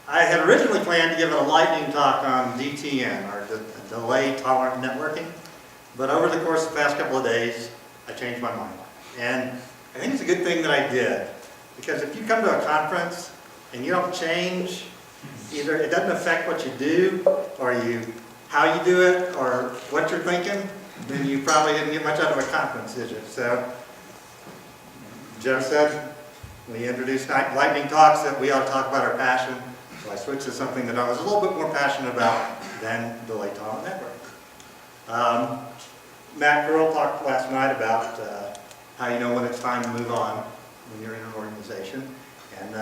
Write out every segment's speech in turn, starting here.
I had originally planned to give a lightning talk on DTN, or delay tolerant networking, but over the course of the past couple of days, I changed my mind. And I think it's a good thing that I did, because if you come to a conference and you don't change, either it doesn't affect what you do, or how you do it, or what you're thinking, then you probably didn't get much out of a conference, did you? So, Jeff said, we introduced lightning talks that we ought to talk about our passion. So I switched to something that I was a little bit more passionate about than delay tolerant network. Matt Girl talked last night about how you know when it's time to move on when you're in an organization. And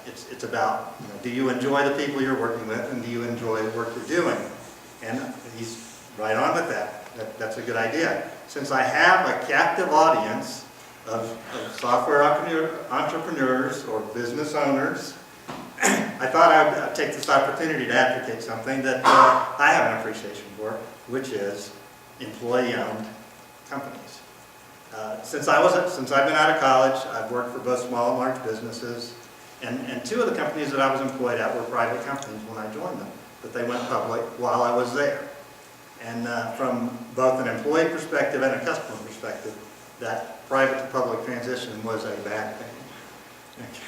it's about, do you enjoy the people you're working with, and do you enjoy the work you're doing? And he's right on with that. That's a good idea. Since I have a captive audience of software entrepreneurs or business owners, I thought I would take this opportunity to advocate something that I have an appreciation for, which is employee-owned companies. Since I've been out of college, I've worked for both small and large businesses, and two of the companies that I was employed at were private companies when I joined them, but they went public while I was there. And from both an employee perspective and a customer perspective, that private to public transition was a bad thing.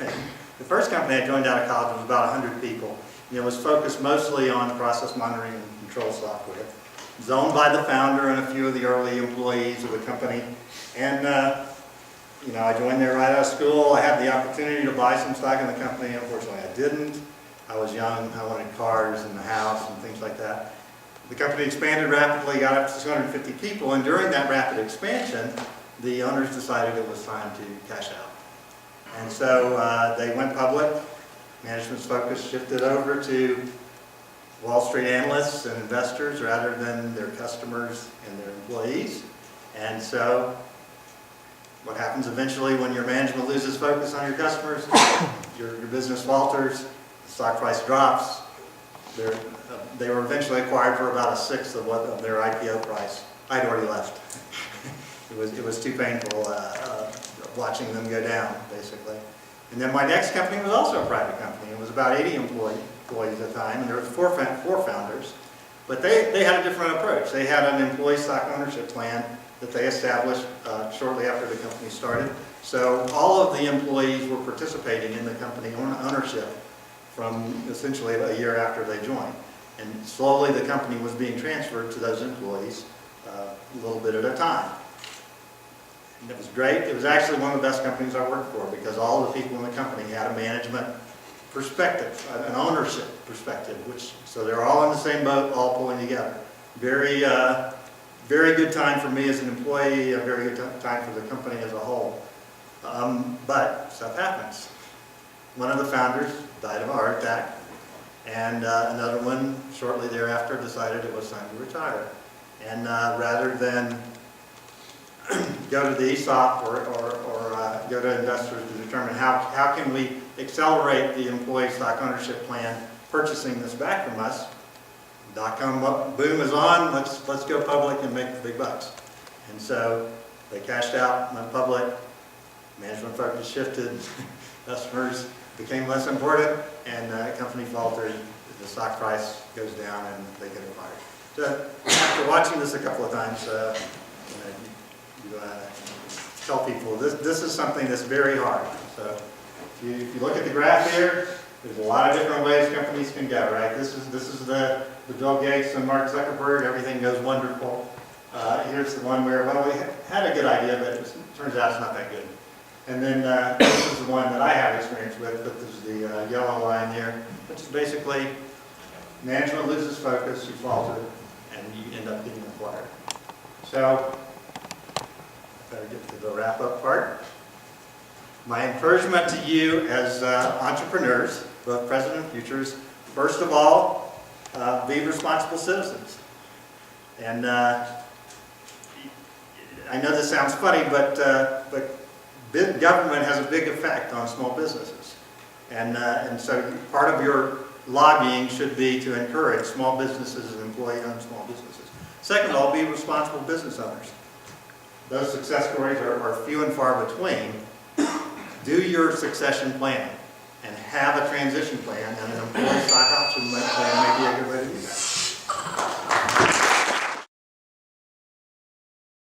Okay. The first company I joined out of college was about 100 people. It was focused mostly on process monitoring and control software. It was owned by the founder and a few of the early employees of the company. And I joined there right out of school. I had the opportunity to buy some stock in the company. Unfortunately, I didn't. I was young. I wanted cars and the house and things like that. The company expanded rapidly, got up to 250 people, and during that rapid expansion, the owners decided it was time to cash out. And so they went public. Management's focus shifted over to Wall Street analysts and investors rather than their customers and their employees. And so what happens eventually when your management loses focus on your customers, your business falters, the stock price drops. They were eventually acquired for about 1/6 of their IPO price. I'd already left. It was too painful watching them go down, basically. And then my next company was also a private company. It was about 80 employees at the time, and there were four founders. But they had a different approach. They had an employee stock ownership plan that they established shortly after the company started. So all of the employees were participating in the company ownership from essentially a year after they joined. And slowly the company was being transferred to those employees a little bit at a time. And it was great. It was actually one of the best companies I worked for because all the people in the company had a management perspective, an ownership perspective, so they're all in the same boat, all pulling together. Very, very good time for me as an employee, a very good time for the company as a whole. But stuff happens. One of the founders died of a heart attack, and another one shortly thereafter decided it was time to retire. And rather than go to the ESOP or go to investors to determine how can we accelerate the employee stock ownership plan, purchasing this back from us, dot-com boom is on, let's go public and make the big bucks. And so they cashed out, went public, management focus shifted, customers became less important, and the company faltered, the stock price goes down, and they get acquired. So after watching this a couple of times, you tell people this is something that's very hard. So if you look at the graph here, there's a lot of different ways companies can go, right? This is the Bill Gates and Mark Zuckerberg, everything goes wonderful. Here's the one where, well, we had a good idea, but it turns out it's not that good. And then this is the one that I have experience with, but this is the yellow line here, which is basically management loses focus, you falter, and you end up getting acquired. So, better get to the wrap-up part. My encouragement to you as entrepreneurs, both present and futures, first of all, be responsible citizens. And I know this sounds funny, but big government has a big effect on small businesses. And so part of your lobbying should be to encourage small businesses and employee-owned small businesses. Second of all, be responsible business owners. Those success stories are few and far between. Do your succession planning and have a transition plan